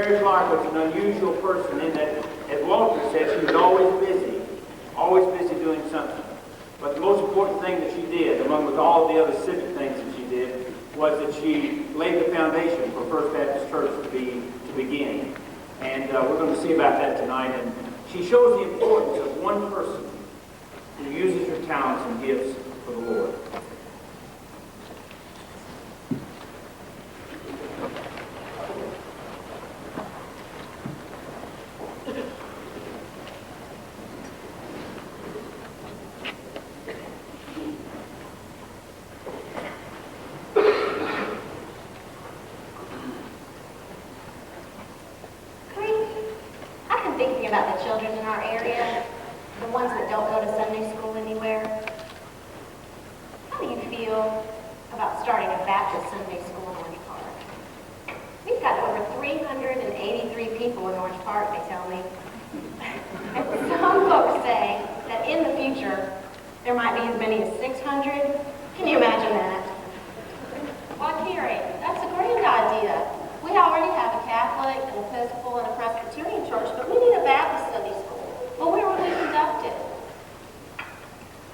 Carrie Clarke was an unusual person in that, as Walter said, she was always busy doing something. But the most important thing that she did, along with all the other civic things that she did, was that she laid the foundation for First Baptist Church to begin. And we're going to see about that tonight. And she shows the importance of one person who uses her talents and gifts for the Lord. About the children in our area, the ones that don't go to Sunday school anywhere. How do you feel about starting a Baptist Sunday school in Orange Park? We've got over 383 people in Orange Park, they tell me. And some folks say that in the future, there might be as many as 600. Can you imagine that? Why, Carrie, that's a grand idea. We already have a Catholic, an Episcopal, and a Presbyterian church, but we need a Baptist Sunday school. Well, where would we conduct it?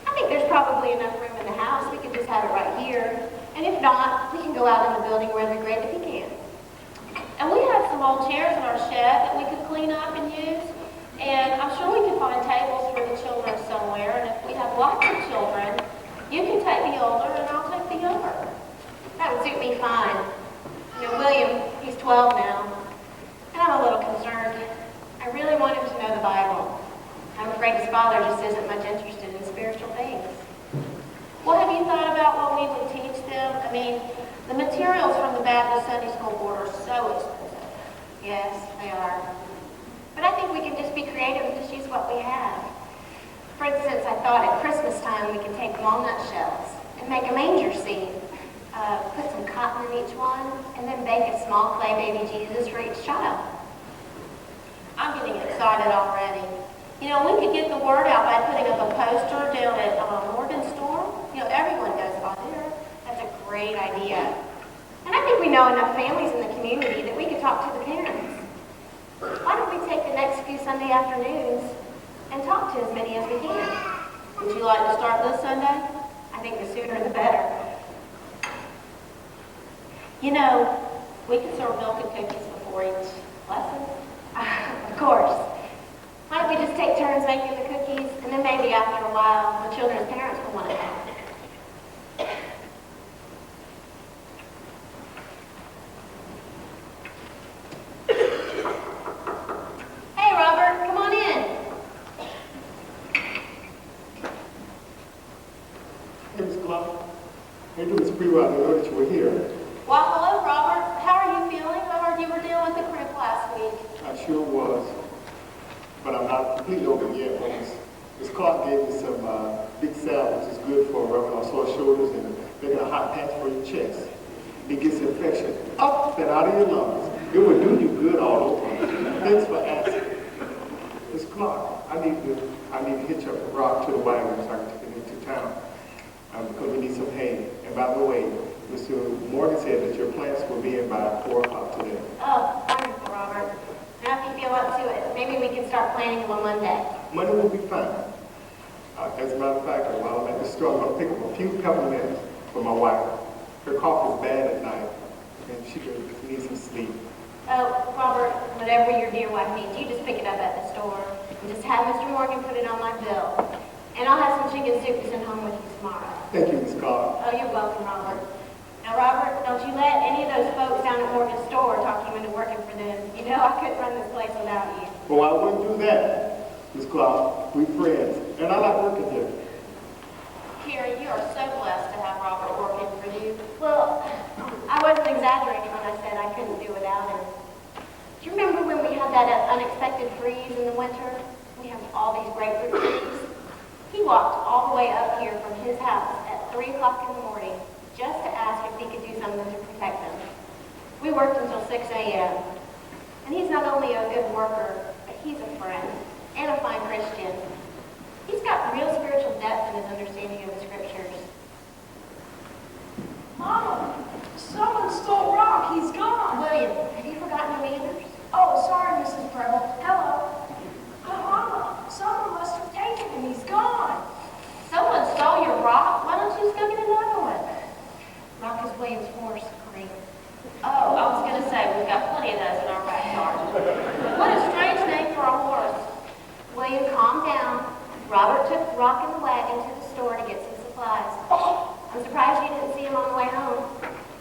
I think there's probably enough room in the house. We could just have it right here. And if not, we can go out in the building where it'd be great if you can. And we have some old chairs in our shed that we could clean up and use. And I'm sure we could find tables for the children somewhere. And if we have lots of children, you can take the older and I'll take the younger. That would suit me fine. You know, William, he's 12 now, and I'm a little concerned. I really want him to know the Bible. I'm afraid his father just isn't much interested in spiritual things. Well, have you thought about what we would teach them? I mean, the materials from the Baptist Sunday School Board are so expensive. Yes, they are. But I think we can just be creative and just use what we have. For instance, I thought at Christmas time we could take walnut shells and make a manger scene. Put some cotton in each one, and then bake a small clay baby Jesus for each child. I'm getting excited already. You know, we could get the word out by putting up a poster down at Morgan's store. You know, everyone goes by there. That's a great idea. And I think we know enough families in the community that we could talk to the parents. Why don't we take the next few Sunday afternoons and talk to as many as we can? Would you like to start this Sunday? I think the sooner the better. You know, we could serve milk and cookies before each lesson. Of course. Why don't we just take turns making the cookies, and then maybe after a while, the children's parents will want to help. Hey, Robert, come on in. Hey, Miss Clarke. Hey, doing this pretty well. I didn't know that you were here. Well, hello, Robert. How are you feeling? I heard you were dealing with the cramp last week. I sure was. But I'm not completely over yet. Miss Clarke gave me some big salve, which is good for rubbing on sore shoulders and making a hot patch for your chest. It gets infection up and out of your lungs. It will do you good all over. Thanks for asking. Miss Clarke, I need to hitch up a rock to the wagon so I can take it into town. Because we need some hay. And by the way, Mr. Morgan said that your plants will be in by 4 o'clock today. Oh, wonderful, Robert. Now if you feel up to it, maybe we can start planning them on Monday. Monday will be fine. As a matter of fact, while I'm at the store, I'm going to pick up a few peppermints for my wife. Her cough is bad at night, and she needs some sleep. Oh, Robert, whatever your dear wife needs, you just pick it up at the store. And just have Mr. Morgan put it on my bill. And I'll have some chicken soup to send home with you tomorrow. Thank you, Miss Clarke. Oh, you're welcome, Robert. Now, Robert, don't you let any of those folks down at Morgan's store talk you into working for them. You know I couldn't run this place without you. Well, I wouldn't do that, Miss Clarke. We're friends, and I like working here. Carrie, you are so blessed to have Robert working for you. Well, I wasn't exaggerating when I said I couldn't do without him. Do you remember when we had that unexpected freeze in the winter? We have all these grapefruit trees. He walked all the way up here from his house at 3 o'clock in the morning just to ask if he could do something to protect them. We worked until 6 a.m. And he's not only a good worker, but he's a friend and a fine Christian. He's got real spiritual depth in his understanding of the scriptures. Mama, someone stole Rock. He's gone. William, have you forgotten the manners? Oh, plenty of those in our backyard. What a strange name for a horse. William, calm down. Robert took Rock in the wagon to the store to get some supplies. I'm surprised you didn't see him on the way home.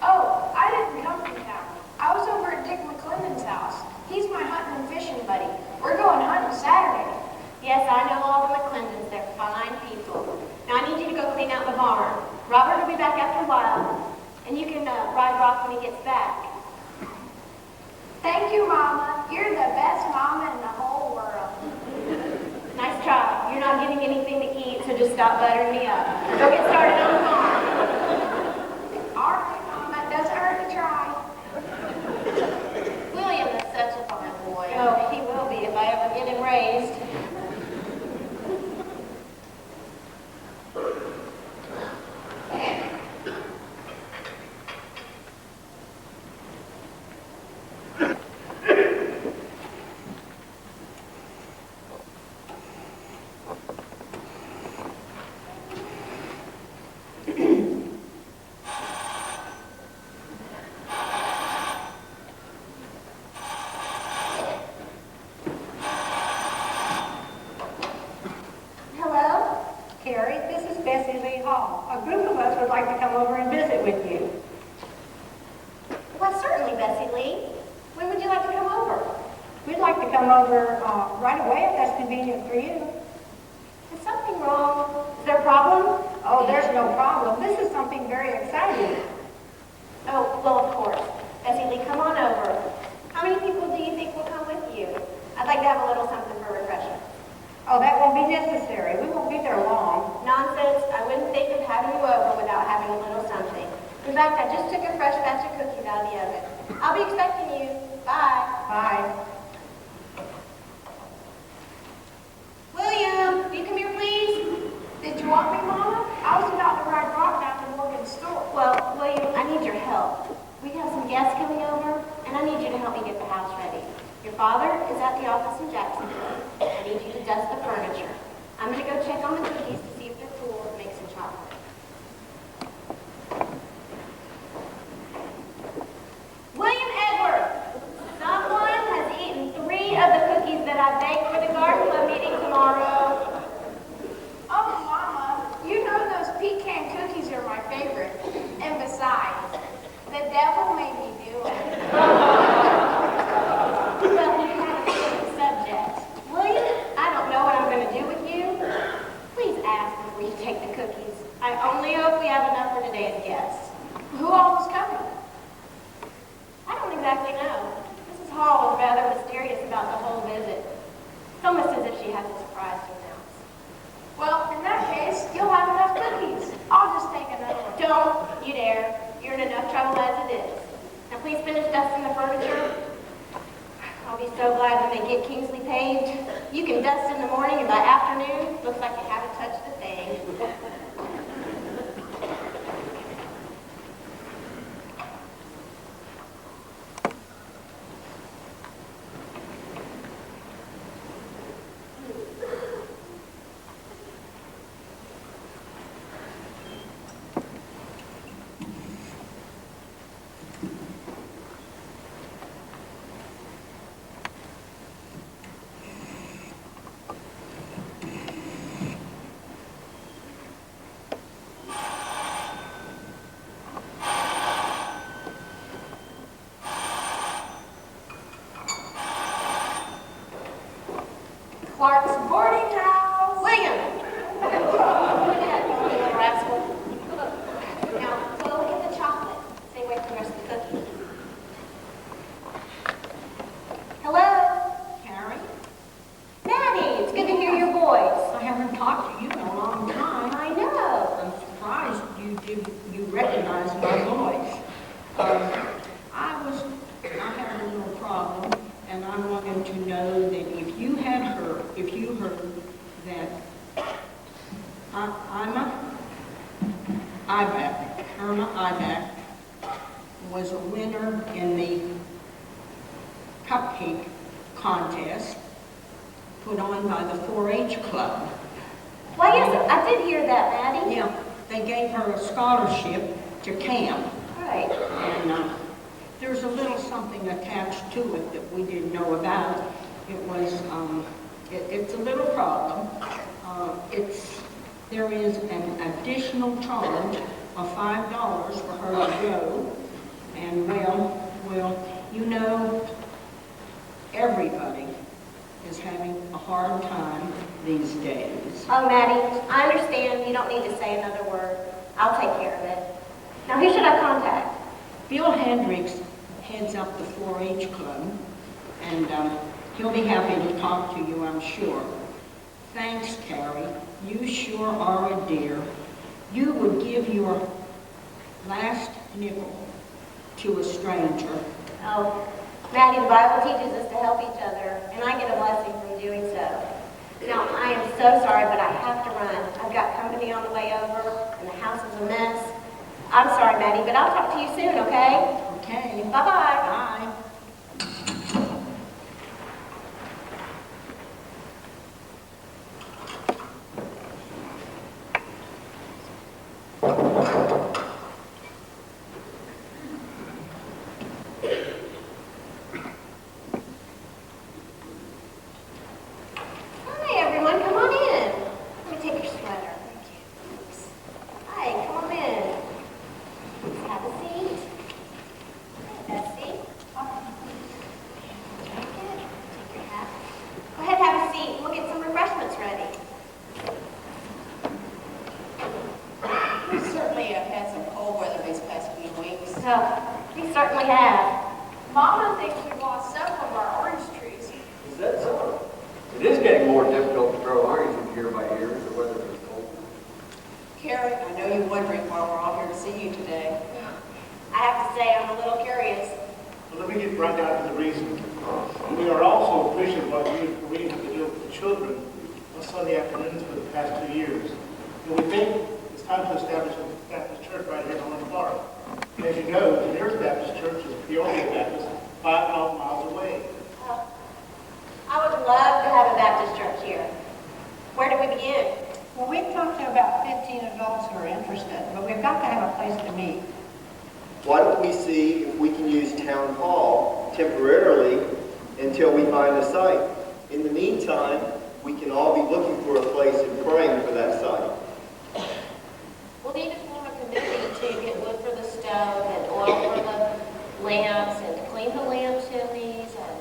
Oh, I didn't come from town. I was over at Dick McClendon's house. He's my hunting and fishing buddy. We're going hunting Saturday. Yes, I know all the McClendons. They're fine people. Now I need you to go clean out the barn. Robert will be back after a while, and you can ride Rock when he gets back. Thank you, Mama. You're the best mama in the whole world. Nice try. You're not getting anything to eat, so just stop buttering me up. Go get started on the farm. All right, Mama. It doesn't hurt to try. William is such a fine boy. Oh, he will be if I ever get him raised. Carrie, this is Bessie Lee Hall. A group of us would like to come over and visit with you. Well, certainly, Bessie Lee. When would you like to come over? We'd like to come over right away if that's convenient for you. Is something wrong? Is there a problem? Oh, there's no problem. This is something very exciting. Oh, well, of course. Bessie Lee, come on over. How many people do you think will come with you? I'd like to have a little something for refreshment. Oh, that won't be necessary. We won't be there long. Nonsense. I wouldn't think of having you over without having a little something. In fact, I just took a fresh batch of cookies out of the oven. I'll be expecting you. Bye. Bye. William, will you come here, please? Did you want me, Mama? I was about to ride Rock down to Morgan's store. Well, William, I need your help. We have some guests coming over, and I need you to help me get the house ready. Your father is at the office in Jacksonville. I need you to dust the furniture. I'm going to go check on the cookies to see if they're cool and make some chocolate. William Edward, someone has eaten 3 of the cookies that I baked for the garden club meeting tomorrow. Oh, Mama, you know those pecan cookies are my favorite. And besides, the devil made me do it. Well, you have a different subject. William, I don't know what I'm going to do with you. Please ask before you take the cookies. I only hope we have enough for today's guests. Who all is coming? I don't exactly know. Mrs. Hall was rather mysterious about the whole visit. It's almost as if she has a surprise to announce. Well, in that case, you'll have enough cookies. I'll just take another one. Don't you dare. You're in enough trouble as it is. Now please finish dusting the furniture. I'll be so glad when they get Kingsley paved. You can dust in the morning, and by afternoon, looks like you haven't touched the thing. Clark's boarding house. William! Look at that, you little rascal. Now, go get the chocolate. Stay away from the rest of the cookies. Hello? Carrie, Maddie, it's good to hear your voice. I haven't talked to you in a long time. I know. I'm surprised you recognize my voice. I had a little problem, and I wanted to know that if you heard that Irma Iback was a winner in the cupcake contest put on by the 4-H club. Well, yes, I did hear that, Maddie. Yeah, they gave her a scholarship to camp. Right. And there's a little something something attached to it that we didn't know about. It was, it's a little problem. There is an additional charge of $5 for her to go. And well, you know, everybody is having a hard time these days. Oh, Maddie, I understand you don't need to say another word. I'll take care of it. Now, who should I contact? Bill Hendricks heads up the 4-H club, and he'll be happy to talk to you, I'm sure. Thanks, Carrie. You sure are a dear. You would give your last nickel to a stranger. Oh, Maddie, the Bible teaches us to help each other, and I get a blessing from doing so. Now, I am so sorry, but I have to run. I've got company on the way over, and the house is a mess. I'm sorry, Maddie, but I'll talk to you soon, okay? Okay. Bye-bye. Bye. Hi, everyone. Come on in. Let me take your sweater. Thank you. Thanks. Hi, come on in. Let's have a seat. Bessie. Jacket. Take your hat. Go ahead, have a seat. We'll get some refreshments ready. We certainly have had some cold weather these past few weeks. So, we certainly have. Mama thinks we've lost several of our orange trees. Is that so? It is getting more difficult to grow oranges year by year as the weather gets colder. Carrie, I know you're wondering why we're all here to see you today. I have to say, I'm a little curious. Well, let me get right down to the reason. We are also appreciative of what we have to do with the children on Sunday afternoons for the past 2 years. And we think it's time to establish a Baptist church right here in Orange Park. And as you know, the nearest Baptist church is Peoria Baptist, 5 miles away. I would love to have a Baptist church here. Where do we begin? Well, we've talked to about 15 adults who are interested, but we've got to have a place to meet. Why don't we see if we can use town hall temporarily until we find a site? In the meantime, we can all be looking for a place and praying for that site. We'll need to form a committee to get wood for the stove and oil for the lamps and to clean the lamp chimneys and...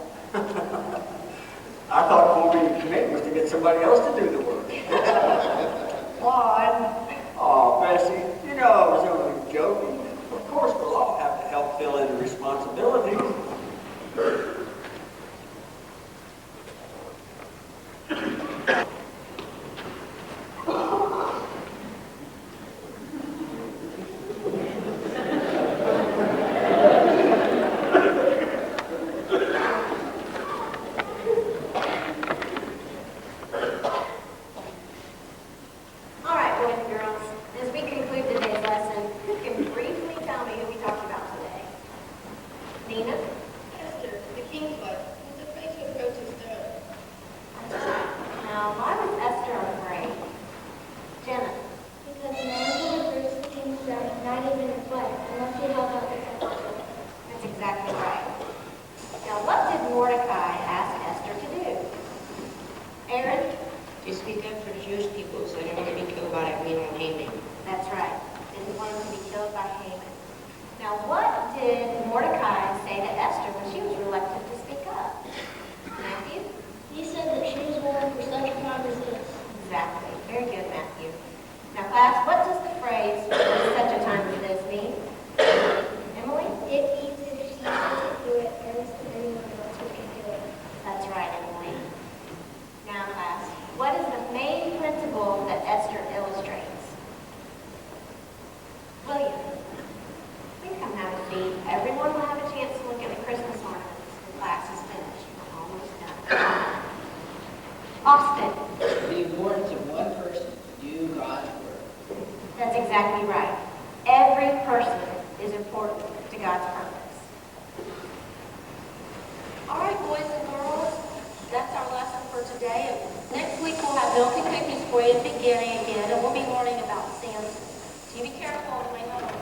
I thought forming a committee was to get somebody else to do the work. Why? Oh, Bessie, you know I was only joking. Of course, we'll all have to help fill in the responsibilities. All right, boys and girls, as we conclude today's lesson, who can briefly tell me who we talked about today? Nina? Esther, the Kingswood, who's afraid to approach his throne. That's right. Now, why was Esther afraid? Jenna? Because no one could approach the king's throne, not even his wife, unless he held out the temple. That's exactly right. Now, what did Mordecai ask Esther to do? Aaron? To speak up for the Jewish people so they don't want to be killed by that mean old Haman. That's right. Didn't want him to be killed by Haman. Now, what did Mordecai say to Esther when she was reluctant to speak up? Matthew? He said that she was born for such a time as this. Exactly. Very good, Matthew. Now, class, what does the phrase, "for such a time as this," mean? Emily? It means that if she can't do it, there isn't anyone else who can do it. That's right, Emily. Now, class, what is the main principle that Esther illustrates? William? Please come have a seat. Everyone will have a chance to look at the Christmas ornaments. The class is finished. We're almost done. Austin? The importance of one person to do God's work. That's exactly right. Every person is important to God's purpose. All right, boys and girls, that's our lesson for today. And next week we'll have milk and cookies for you at the beginning again, and we'll be learning about Samson. So you be careful on the way home.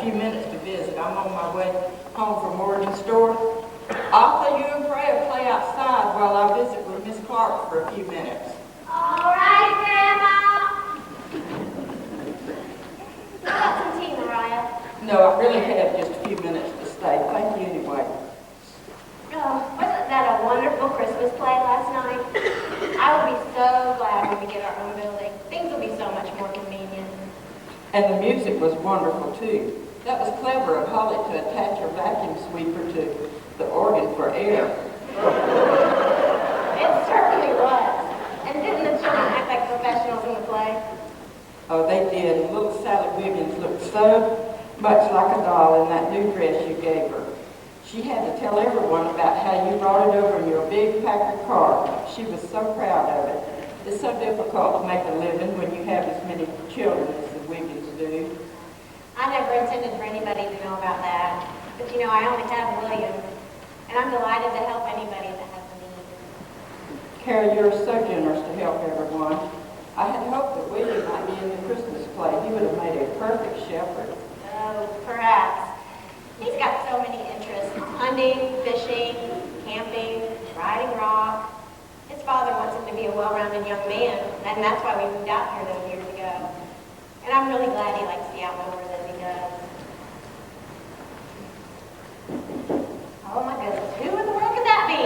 few minutes to visit. I'm on my way home from Origin Store. Arthur, you and Freya play outside while I visit with Miss Clarke for a few minutes. All right, Grandma. How about some tea, Mariah? No, I really have just a few minutes to stay. Thank you anyway. Oh, wasn't that a wonderful Christmas play last night? I will be so glad when we get our own building. Things will be so much more convenient. And the music was wonderful too. That was clever of Holly to attach her vacuum sweeper to the organ for air. It certainly was. And didn't the children act like professionals in the play? Oh, they did. Little Sally Wiggins looked so much like a doll in that new dress you gave her. She had to tell everyone about how you brought it over in your big Packard car. She was so proud of it. It's so difficult to make a living when you have as many children as the Wiggins do. I never intended for anybody to know about that. But you know, I only have William. And I'm delighted to help anybody that has a need. Carrie, you're so generous to help everyone. I had hoped that William might be in the Christmas play. He would have made a perfect shepherd. Oh, perhaps. He's got so many interests. Hunting, fishing, camping, riding rock. His father wants him to be a well-rounded young man, and that's why we moved out here those years ago. And I'm really glad he likes the outdoors as he does. Oh my goodness, who in the world could that be?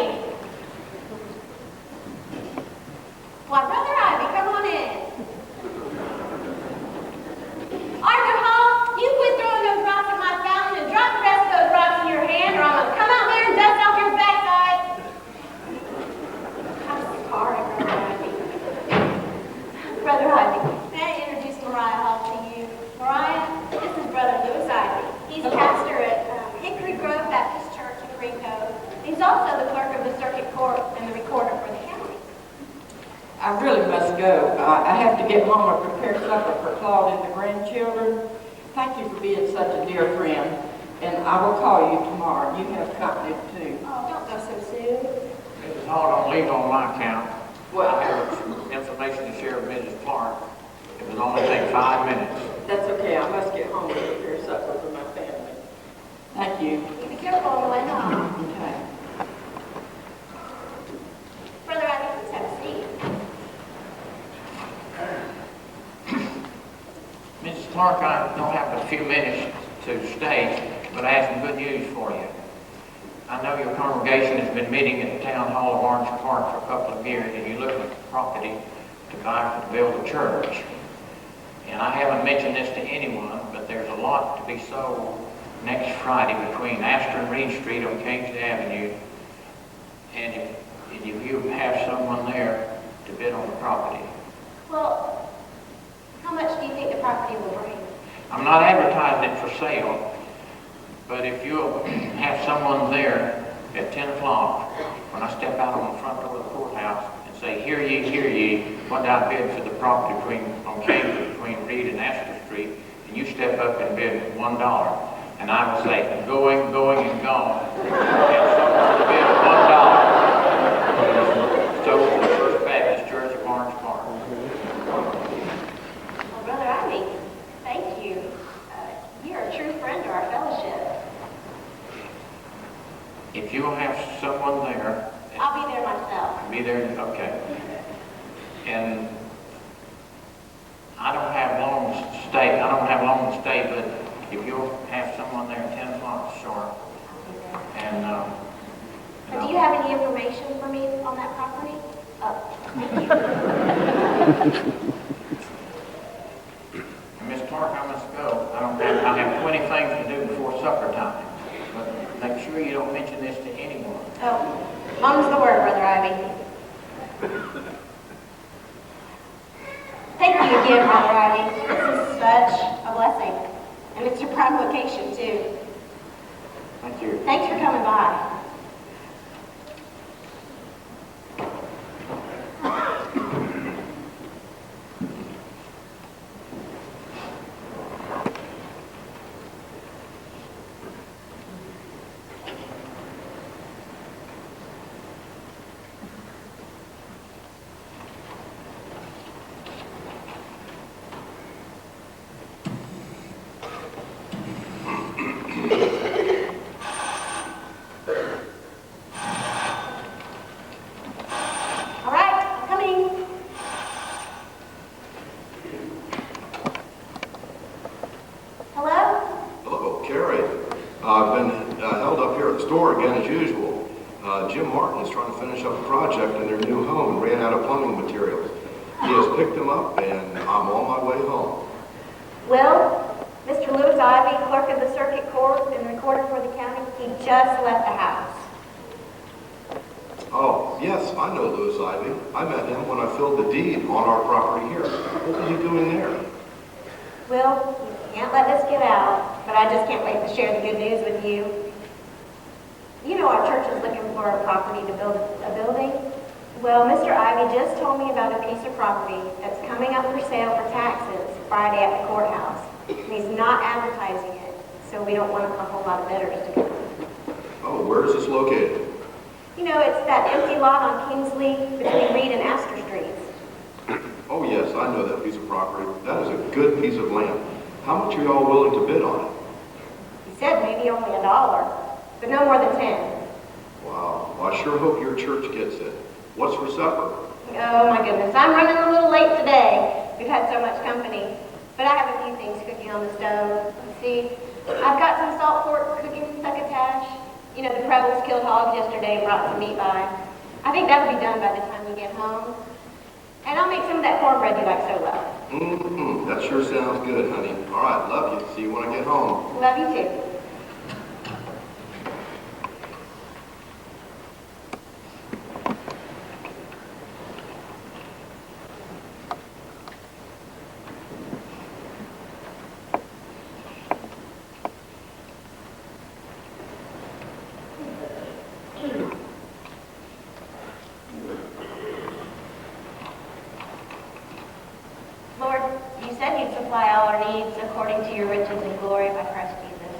Why, Brother Ivy, come on in. Arthur Hall, you quit throwing those rocks at my fountain and drop the rest of those rocks in your hand, or I'm going to come out there and dust off your backside. I'm sorry, Brother Ivy. Brother Ivy, may I introduce Mariah Hall to you? Mariah, this is Brother Louis Ivy. He's pastor at Hickory Grove Baptist Church in Green Cove. He's also the clerk of the circuit court and the recorder for the county. I really must go. I have to get Mama prepared supper for Claude and the grandchildren. Thank you for being such a dear friend, and I will call you tomorrow. You have company too. Oh, don't go so soon. Mrs. Hall, don't leave on my account. Well, I have some information to share with Mrs. Clarke. It will only take 5 minutes. that's okay. I must get home and prepare supper for my family. Thank you. You be careful on the way home. Okay. Brother Ivy, please have a seat. Mrs. Clarke, I don't have a few minutes to stay, but I have some good news for you. I know your congregation has been meeting at the Town Hall of Orange Park for a couple of years, and you're looking for property to buy to build a church. And I haven't mentioned this to anyone, but there's a lot to be sold next Friday between Astor and Reed Street on Kingsley Avenue. And if you have someone there to bid on the property. Well, how much do you think the property will bring? I'm not advertising it for sale, but if you'll have someone there at 10 o'clock, when I step out on the front door of the courthouse and say, hear ye, what I bid for the property on Kingsley between Reed and Astor Street, and you step up and bid $1, and I will say, going, and gone, and someone to bid $1. So the First Baptist Church of Orange Park. Well, Brother Ivy, thank you. You're a true friend to our fellowship. If you'll have someone there, I'll be there myself. be there, okay. And I don't have long to stay, but if you'll have someone there at 10 o'clock sharp. And, Do you have any information for me on that property? Miss Clarke, I must go. I have 20 things to do before supper time. But make sure you don't mention this to anyone. Oh, mum's the word, Brother Ivy. Thank you again, Brother Ivy. This is such a blessing. And it's your prime location, too. Thank you. Thanks for coming by. Carrie. I've been held up here at the store again as usual. Jim Martin is trying to finish up a project in their new home and ran out of plumbing materials. He has picked them up and I'm on my way home. Well, Mr. Lewis Ivy, clerk of the circuit court and recorder for the county, he just left the house. Oh, yes, I know Lewis Ivy. I met him when I filled the deed on our property here. What was he doing there? Well, you can't let this get out, but I just can't wait to share the good news with you. You know our church is looking for a property to build a building. Well, Mr. Ivy just told me about a piece of property that's coming up for sale for taxes Friday at the courthouse. And he's not advertising it, so we don't want a whole lot of bidders to come. Oh, where is this located? You know, it's that empty lot on Kingsley between Reed and Astor Streets. Oh, yes, I know that piece of property. That is a good piece of land. How much are y'all willing to bid on it? He said maybe only $1, but no more than 10. Wow, well, I sure hope your church gets it. What's for supper? Oh my goodness, I'm running a little late today. We've had so much company. But I have a few things cooking on the stove. Let's see, I've got some salt pork cooking succotash. You know, the Prebbles killed hogs yesterday and brought some meat by. I think that'll be done by the time you get home. And I'll make some of that cornbread you like so well. Mm-hmm, that sure sounds good, honey. All right, love you. See you when I get home. Love you too. Lord, you said you'd supply all our needs according to your riches and glory by Christ Jesus.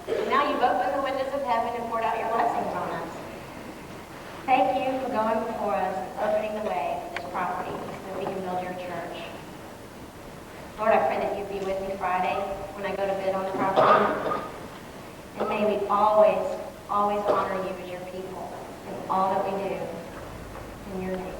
And now you've opened the windows of heaven and poured out your blessings on us. Thank you for going before us and opening the way for this property so that we can build your church. Lord, I pray that you'd be with me Friday when I go to bid on the property. And may we always, always honor you as your people in all that we do. In your name.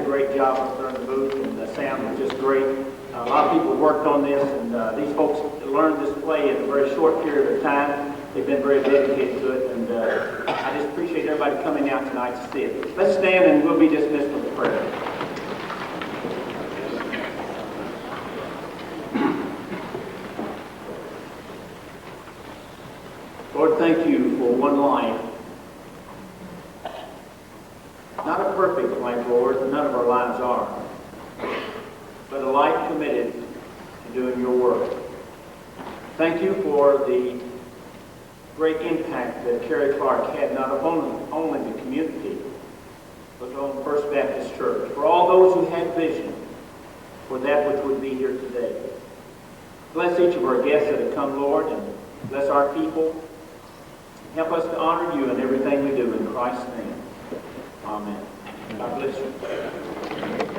a great job up there in the booth, and the sound was just great. A lot of people worked on this, and these folks learned this play in a very short period of time. They've been very dedicated to it, and I just appreciate everybody coming out tonight to see it. Let's stand, and we'll be dismissed with a prayer. Lord, thank you for one life. Not a perfect life, Lord, none of our lives are, but a life committed to doing your work. Thank you for the great impact that Carrie Clarke had not only the community, but on First Baptist Church, for all those who had vision for that which would be here today. Bless each of our guests that have come, Lord, and bless our people. Help us to honor you in everything we do in Christ's name. Amen. God bless you.